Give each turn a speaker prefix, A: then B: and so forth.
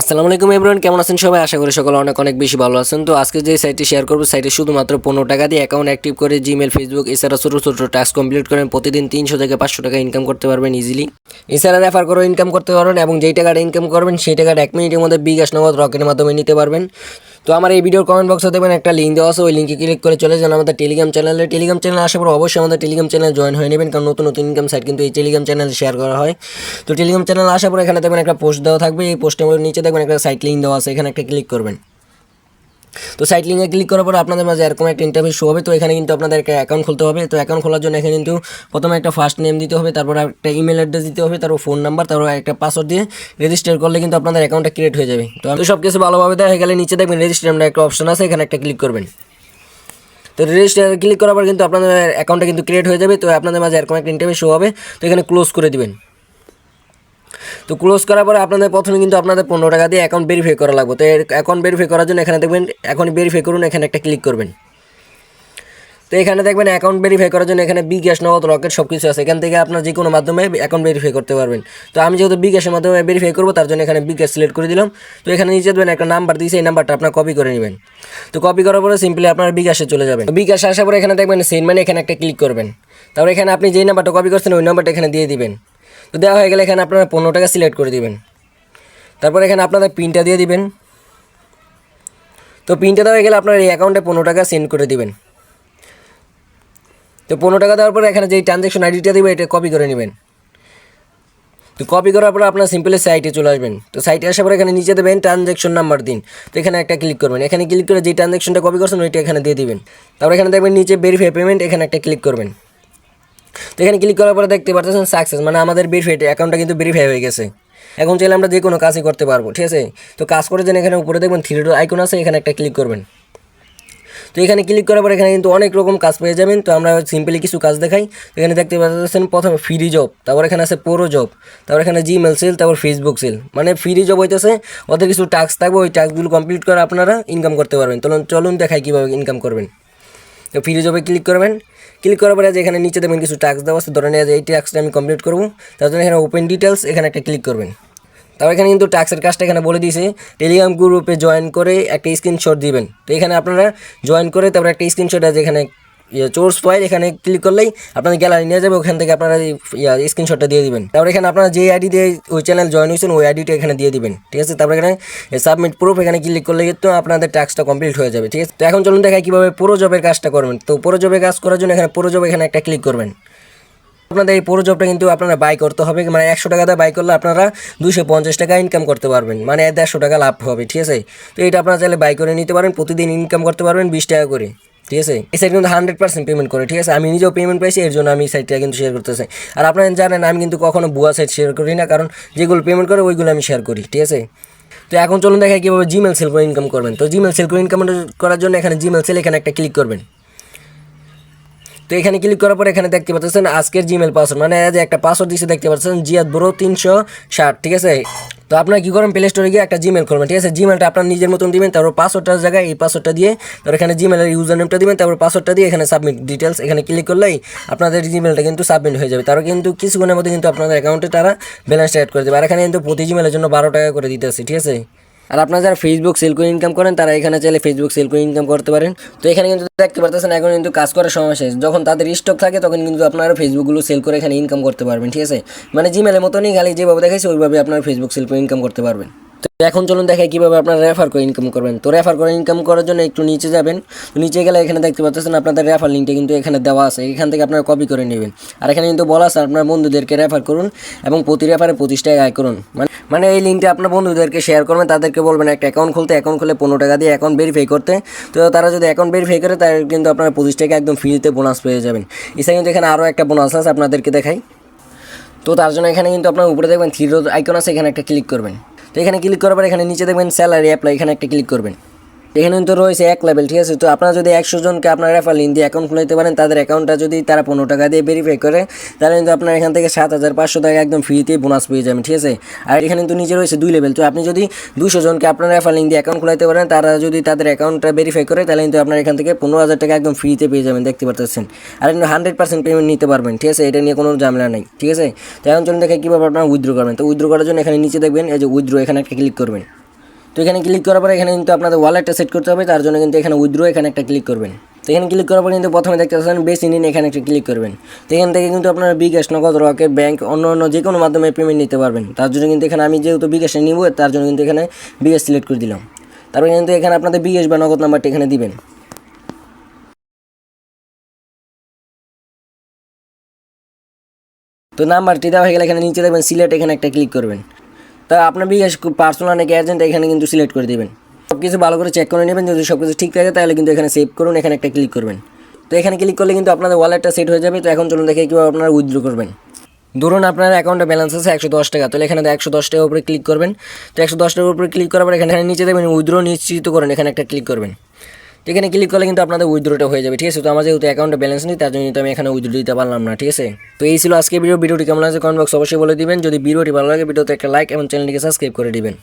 A: আসসালামু আলাইকুম এভরিওয়ান, কেমন আছেন সবাই? আশা করি সকলে অনেক অনেক বেশি ভালো আছেন। তো আজকে যে সাইটটি শেয়ার করবো, সাইটে শুধুমাত্র 15 টাকা দিয়ে অ্যাকাউন্ট অ্যাক্টিভ করে জিমেল, ফেসবুক এছাড়া ছোটো ছোটো টাস্ক কমপ্লিট করেন প্রতিদিন 300 থেকে 500 টাকা ইনকাম করতে পারবেন ইজিলি। এছাড়া রেফার করে ইনকাম করতে পারবেন এবং যেই টাকাটা ইনকাম করবেন সেই টাকাটা 1 মিনিটের মধ্যে বিকাশ নগদ রকেটের মাধ্যমে নিতে পারবেন। তো আমার এই ভিডিওর কমেন্ট বক্সে দেখবেন একটা লিঙ্ক দেওয়া আছে, ওই লিঙ্কে ক্লিক করে চলে যান আমাদের টেলিগ্রাম চ্যানেলে। টেলিগ্রাম চ্যানেল আসার পর অবশ্যই আমাদের টেলিগ্রাম চ্যানেল জয়েন হয়ে নেবেন, কারণ নতুন নতুন ইনকাম সাইট কিন্তু এই টেলিগ্রাম চ্যানেলে শেয়ার করা হয়। তো টেলিগ্রাম চ্যানেল আসার পর এখানে দেখবেন একটা পোস্ট দেওয়া থাকবে, এই পোস্টের নিচে দেখবেন একটা সাইট লিঙ্ক দেওয়া আছে, এখানে একটা ক্লিক করবেন। তো সাইট লিঙ্কে ক্লিক করার পর আপনাদের মাঝে এরকম একটা ইন্টারভিউ শো হবে। তো এখানে কিন্তু আপনাদের একটা অ্যাকাউন্ট খুলতে হবে। তো অ্যাকাউন্ট খোলার জন্য এখানে কিন্তু প্রথমে একটা ফার্স্ট নেম দিতে হবে, তারপর একটা ইমেল অ্যাড্রেস দিতে হবে, তারপর ফোন নাম্বার, তারপর একটা পাসওয়ার্ড দিয়ে রেজিস্টার করলে কিন্তু আপনাদের অ্যাকাউন্টটা ক্রিয়েট হয়ে যাবে। তো সব কিছু ভালোভাবে দেওয়া হয়ে গেলে নিচে দেখবেন রেজিস্টার নামে একটা অপশন আছে, এখানে একটা ক্লিক করবেন। তো রেজিস্টার ক্লিক করার পর কিন্তু আপনাদের অ্যাকাউন্টটা কিন্তু ক্রিয়েট হয়ে যাবে। তো আপনাদের মাঝে এরকম একটা ইন্টারভিউ শো হবে, তো এখানে ক্লোজ করে দিবেন। তো ক্লোজ করার পরে আপনাদের প্রথমে কিন্তু আপনাদের 15 টাকা দিয়ে অ্যাকাউন্ট ভেরিফাই করা লাগবে। তো অ্যাকাউন্ট ভেরিফাই করার জন্য এখানে দেখবেন এখনই ভেরিফাই করুন, এখানে একটা ক্লিক করবেন। তো এখানে দেখবেন অ্যাকাউন্ট ভেরিফাই করার জন্য এখানে বিকাশ নগদ রকেট সব কিছু আছে, এখান থেকে আপনার যে কোনো মাধ্যমে অ্যাকাউন্ট ভেরিফাই করতে পারবেন। তো আমি যেহেতু বিকাশের মাধ্যমে ভেরিফাই করবো, তার জন্য এখানে বিকাশ সিলেক্ট করে দিলাম। তো এখানে নিচে দেবেন একটা নাম্বার দিয়েছে, এই নাম্বারটা আপনার কপি করে নেবেন। তো কপি করার পরে সিম্পলি আপনার বিকাশে চলে যাবেন। বিকাশে আসার পরে এখানে দেখবেন সেন্ড মানি, এখানে একটা ক্লিক করবেন। তারপর এখানে আপনি যেই নাম্বারটা কপি করছেন ওই নাম্বারটা এখানে দিয়ে দিবেন। তো দেওয়া হয়ে গেলে এখানে আপনারা 15 টাকা সিলেক্ট করে দিবেন। তারপর এখানে আপনাদের পিনটা দিয়ে দিবেন। তো পিনটা দেওয়া হয়ে গেলে আপনার এই অ্যাকাউন্টে 15 টাকা সেন্ড করে দিবেন। তো 15 টাকা দেওয়ার পরে এখানে যেই ট্রানজ্যাকশন আইডিটা দিবে এটা কপি করে নেবেন। তো কপি করার পরে আপনার সিম্পলি সাইটে চলে আসবেন। তো সাইটে আসার পরে এখানে নিচে দেবেন ট্রানজ্যাকশন নাম্বার দিন। তো এখানে একটা ক্লিক করবেন, এখানে ক্লিক করে যেই ট্রানজ্যাকশনটা কপি করছেন ওইটা এখানে দিয়ে দিবেন। তারপর এখানে দেখবেন নিচে ভেরিফাই পেমেন্ট, এখানে একটা ক্লিক করবেন। তো এখানে ক্লিক করার পরে দেখতে পাচ্ছেন সাকসেস, মানে আমাদের ভেরিফাইড অ্যাকাউন্টটা কিন্তু ভেরিফাই হয়ে গেছে। এখন চাইলে আমরা যে কোনো কাজই করতে পারবো, ঠিক আছে। তো কাজ করে যেন এখানে উপরে দেখবেন থ্রি ডট আইকন আছে, এখানে একটা ক্লিক করবেন। তো এখানে ক্লিক করার পর এখানে কিন্তু অনেক রকম কাজ পেয়ে যাবেন। তো আমরা সিম্পলি কিছু কাজ দেখাই। এখানে দেখতে পাচ্ছেন প্রথমে ফ্রি জব, তারপর এখানে আছে প্রো জব, তারপর এখানে জিমেল সেল, তারপর ফেসবুক সেল। মানে ফ্রি জব হইতেছে ওদের কিছু টাস্ক থাকবে, ওই টাস্কগুলো কমপ্লিট করে আপনারা ইনকাম করতে পারবেন। চলুন দেখাই কীভাবে ইনকাম করবেন। তো ফ্রি জবে ক্লিক করবেন। ক্লিক করার পরে এখানে নিচে দেবেন কিছু টাস্ক দেওয়া আছে, ধরে নেওয়া যে এই টাস্কটা আমি কমপ্লিট করবো, তার জন্য এখানে ওপেন ডিটেলস, এখানে একটা ক্লিক করবেন। তারপর এখানে কিন্তু টাস্কের কাজটা এখানে বলে দিয়েছে, টেলিগ্রাম গ্রুপে জয়েন করে একটা স্ক্রিনশট দিবেন। তো এখানে আপনারা জয়েন করে তারপর একটা স্ক্রিনশট আছে এখানে সোর্স ফাইল, এখানে ক্লিক করলেই আপনাদের গ্যালারি নিয়ে যাবে, ওখান থেকে আপনারা স্ক্রিনশটটা দিয়ে দিবেন। তারপর এখানে আপনারা যে আইডি দিয়ে ওই চ্যানেল জয়েন হয়েছেন ওই আইডিটা এখানে দিয়ে দিবেন, ঠিক আছে। তারপর এখানে সাবমিট প্রুফ, এখানে ক্লিক করলে কিন্তু আপনাদের টাস্কটা কমপ্লিট হয়ে যাবে, ঠিক আছে। তো এখন চলুন দেখাই কীভাবে পুরো জবের কাজটা করবেন। তো পুরো জবের কাজ করার জন্য এখানে পুরো জব এখানে একটা ক্লিক করবেন। আপনাদের এই পুরো জবটা কিন্তু আপনারা বাই করতে হবে, মানে 100 টাকা দিয়ে বাই করলে আপনারা 250 টাকা ইনকাম করতে পারবেন, মানে 150 টাকা লাভ হবে, ঠিক আছে। তো এটা আপনারা চাইলে বাই করে নিতে পারেন, প্রতিদিন ইনকাম করতে পারবেন 20 টাকা করে, ঠিক আছে। এই সাইট কিন্তু 100% পেমেন্ট করে, ঠিক আছে। আমি নিজেও পেমেন্ট পাইছি, এর জন্য আমি এই সাইটটা কিন্তু শেয়ার করতেছি। আর আপনারা জানেন আমি কিন্তু কখনো ভুয়া সাইট শেয়ার করি না, কারণ যেগুলো পেমেন্ট করে ওইগুলো আমি শেয়ার করি, ঠিক আছে। তো এখন চলুন দেখাই কীভাবে জিমেল সেল করে ইনকাম করবেন। তো জিমেল সেল করে ইনকাম করার জন্য এখানে জিমেল সেল, এখানে একটা ক্লিক করবেন। তো এখানে ক্লিক করার পর এখানে দেখতে পাচ্ছেন আজকের জিমেল পাসওয়ার্ড, মানে যে একটা পাসওয়ার্ড দিচ্ছে দেখতে পাচ্ছেন জিয়াদ ব্রো 360, ঠিক আছে। তো আপনারা কী করেন, প্লে স্টোরে গিয়ে একটা জিমেল করবেন, ঠিক আছে। জিমেলটা আপনার নিজের মতন দিবেন, তারপর পাসওয়ার্ডটার জায়গায় এই পাসওয়ার্ডটা দিয়ে তারপর এখানে জিমেলের ইউজার নেমটা দিবেন, তারপর পাসওয়ার্ডটা দিয়ে এখানে সাবমিট ডিটেলস, এখানে ক্লিক করলেই আপনাদের জিমেলটা কিন্তু সাবমিট হয়ে যাবে। তারপর কিন্তু কিছুক্ষণের মধ্যে কিন্তু আপনাদের অ্যাকাউন্টে তারা ব্যালেন্সটা অ্যাড করে দেবে। আর এখানে কিন্তু প্রতি জিমেলের জন্য 12 টাকা করে দিতে আসে, ঠিক আছে। আর আপনারা যারা ফেসবুক সেল করে ইনকাম করেন তারা এখানে চাইলে ফেসবুক সেল করে ইনকাম করতে পারেন। তো এখানে কিন্তু দেখতে পারতেছেন এখন কিন্তু কাজ করার সময় শেষ, যখন তাদের স্টক থাকে তখন কিন্তু আপনারা ফেসবুকগুলো সেল করে এখানে ইনকাম করতে পারবেন, ঠিক আছে। মানে জিমেলের মতনই, খালি যেভাবে দেখাইছে ওইভাবে আপনারা ফেসবুক সেল করে ইনকাম করতে পারবেন। তো এখন চলুন দেখাই কীভাবে আপনারা রেফার করে ইনকাম করবেন। তো রেফার করে ইনকাম করার জন্য একটু নিচে যাবেন। তো নিচে গেলে এখানে দেখতে পাচ্ছেন আপনাদের রেফার লিঙ্কটা কিন্তু এখানে দেওয়া আছে, এখান থেকে আপনারা কপি করে নেবেন। আর এখানে কিন্তু বলা আছে আপনার বন্ধুদেরকে রেফার করুন এবং প্রতি রেফারে 25 টাকা আয় করুন। মানে এই লিঙ্কটা আপনার বন্ধুদেরকে শেয়ার করবেন, তাদেরকে বলবেন একটা অ্যাকাউন্ট খুলতে, অ্যাকাউন্ট খুলে 15 টাকা দিয়ে অ্যাকাউন্ট ভেরিফাই করতে। তো তারা যদি অ্যাকাউন্ট ভেরিফাই করে তার কিন্তু আপনারা 25 টাকা একদম ফ্রিতে বোনাস পেয়ে যাবেন। এছাড়া কিন্তু এখানে আরও একটা বোনাস আছে, আপনাদেরকে দেখাই। তো তার জন্য এখানে কিন্তু আপনার উপরে দেখবেন থ্রি ডট আইকন আছে, এখানে একটা ক্লিক করবেন। তো এখানে ক্লিক করার পর এখানে নিচে দেখবেন স্যালারি অ্যাপ্লাই, এখানে একটা ক্লিক করবেন। এখানে কিন্তু রয়েছে 1 লেভেল, ঠিক আছে। তো আপনারা যদি 100 জনকে আপনার রেফার লিঙ্ক দিয়ে অ্যাকাউন্ট খুলাইতে পারেন, তাদের অ্যাকাউন্টটা যদি তারা 15 টাকা দিয়ে ভেরিফাই করে, তাহলে কিন্তু আপনার এখান থেকে 7500 টাকা একদম ফ্রিতে বোনাস পেয়ে যাবেন, ঠিক আছে। আর এখানে কিন্তু নিচে রয়েছে 2 লেভেল। তো আপনি যদি 200 জনকে আপনার রেফার লিঙ্ক দিয়ে অ্যাকাউন্ট খুলাইতে পারেন, তারা যদি তাদের অ্যাকাউন্টটা ভেরিফাই করে, তাহলে কিন্তু আপনার এখান থেকে 15,000 টাকা একদম ফ্রিতে পেয়ে যাবেন, দেখতে পাচ্ছেন। আর কিন্তু 100% পেমেন্ট নিতে পারবেন, ঠিক আছে। এটা নিয়ে কোনো ঝামেলা নেই, ঠিক আছে। তো এখন চলুন দেখে কীভাবে আপনারা উইথড্র করবেন। তো উইথড্র করার জন্য এখানে নিচে দেখবেন এই যে উইথড্র, এখানে একটা ক্লিক করবেন। তো এখানে ক্লিক করার পরে এখানে কিন্তু আপনাদের ওয়ালেটটা সেট করতে হবে, তার জন্য কিন্তু এখানে উইথড্র এখানে একটা ক্লিক করবেন। তো এখানে ক্লিক করার পর কিন্তু প্রথমে দেখতে পাচ্ছেন বেস ইন এখানে একটা ক্লিক করবেন। তো এখান থেকে কিন্তু আপনারা বিকাশ, নগদ, রকেট, ব্যাংক, অন্য যে কোনো মাধ্যমে পেমেন্ট নিতে পারবেন। তার জন্য কিন্তু এখানে আমি যেহেতু বিকাশে নিব, তার জন্য কিন্তু এখানে বিকাশ সিলেক্ট করে দিলাম। তারপরে কিন্তু এখানে আপনাদের বিকাশ বা নগদ নাম্বারটা এখানে দিবেন। তো নাম্বারটি দেওয়া হয়ে গেলে এখানে নিচে দেখবেন সিলেক্ট এখানে একটা ক্লিক করবেন। তা আপনার বিকাশ পার্সোনাল নাকি এজেন্ট এখানে কিন্তু সিলেক্ট করে দিবেন। সব কিছু ভালো করে চেক করে নেবেন, যদি সব কিছু ঠিক থাকে তাহলে কিন্তু এখানে সেভ করুন, এখানে একটা ক্লিক করবেন। তো এখানে ক্লিক করলে কিন্তু আপনাদের ওয়ালেটটা সেট হয়ে যাবে। তো এখন চলুন দেখে কীভাবে আপনারা উইথড্র করবেন। ধরুন আপনার অ্যাকাউন্টে ব্যালেন্স আছে 110 টাকা, তাহলে এখানে 110 টাকার উপরে ক্লিক করবেন। তো 110 টাকার উপরে ক্লিক করার পর এখানে নিচে দেবেন উইথড্র নিশ্চিত করেন, এখানে একটা ক্লিক করবেন। তো এখানে ক্লিক করলে কিন্তু আপনাদের উইথড্রটা হয়ে যাবে, ঠিক আছে। তো আমার যেহেতু অ্যাকাউন্টে ব্যালেন্স নেই, তার জন্য কিন্তু আমি এখানে উইথড্র দিতে পারলাম না, ঠিক আছে। তো এই ছিল আজকে ভিডিওটি কেমন লাগছে কমেন্ট বক্স অবশ্যই বলে দিবেন। যদি ভিডিওটি ভালো লাগে ভিডিওতে একটা লাইক এবং চ্যানেলটিকে সাবস্ক্রাইব করে দিবেন।